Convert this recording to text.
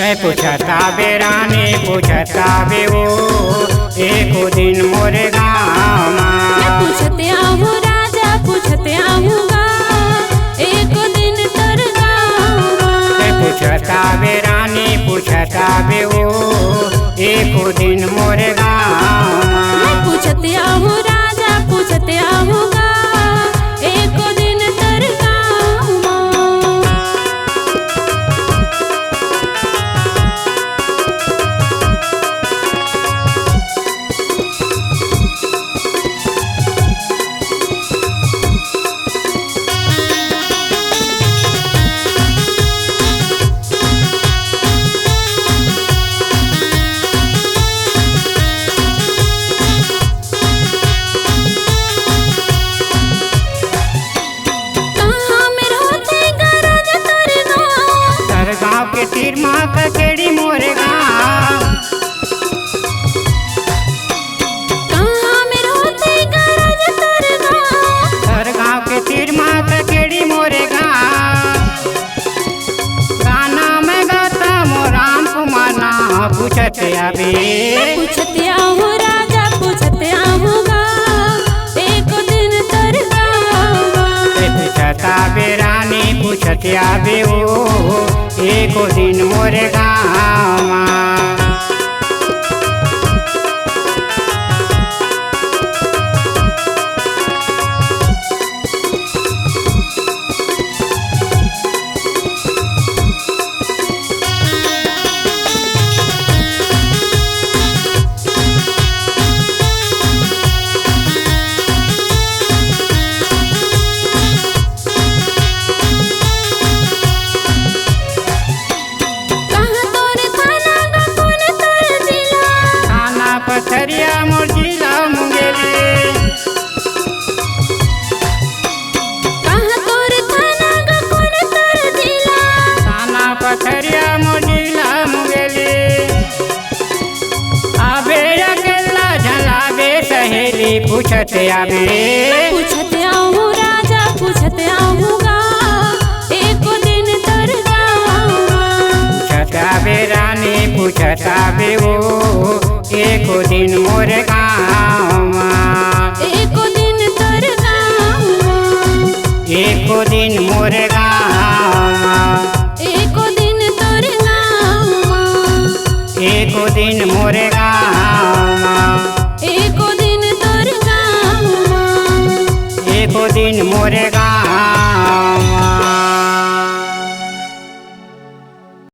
पूछता बेरानी पूछता बे वो एको दिन मोरे गाँव पूछते आहू राजा पूछते आहूँगा एक दिन तर गाँव पूछता बेरानी पूछता बे वो एको दिन मोरे गाँव पूछते आहू राजा पूछते आहूँगा एक दिन तर गाँव तीर माँ का केड़ी मोरे गाँव सर गाँव के तीर माँ का केड़ी मोरे गाँव गाना में गाता मोराम कुमाना पूछते आहू राजा पूछते आहूँगा एक दिन तर पूछता बेरानी पूछते आबे वो एको दिन मोरे गाँव पथरिया मोर जिला मुंगेली कहाँ तोर थाना गा कौन तोर जिला थाना पथरिया मोर जिला मुंगेली आबे अकेला झलाबे सहेली पूछते आहू राजा पूछते आहूँगा एक दिन तर पूछता बेरानी पूछता बे वो एको दिन मोरे गाँव एको दिन तर गाँव एको दिन मोरे गाँव एको दिन तर गाँव एको दिन मोरे गाँव एको दिन तर गाँव एको दिन मोरे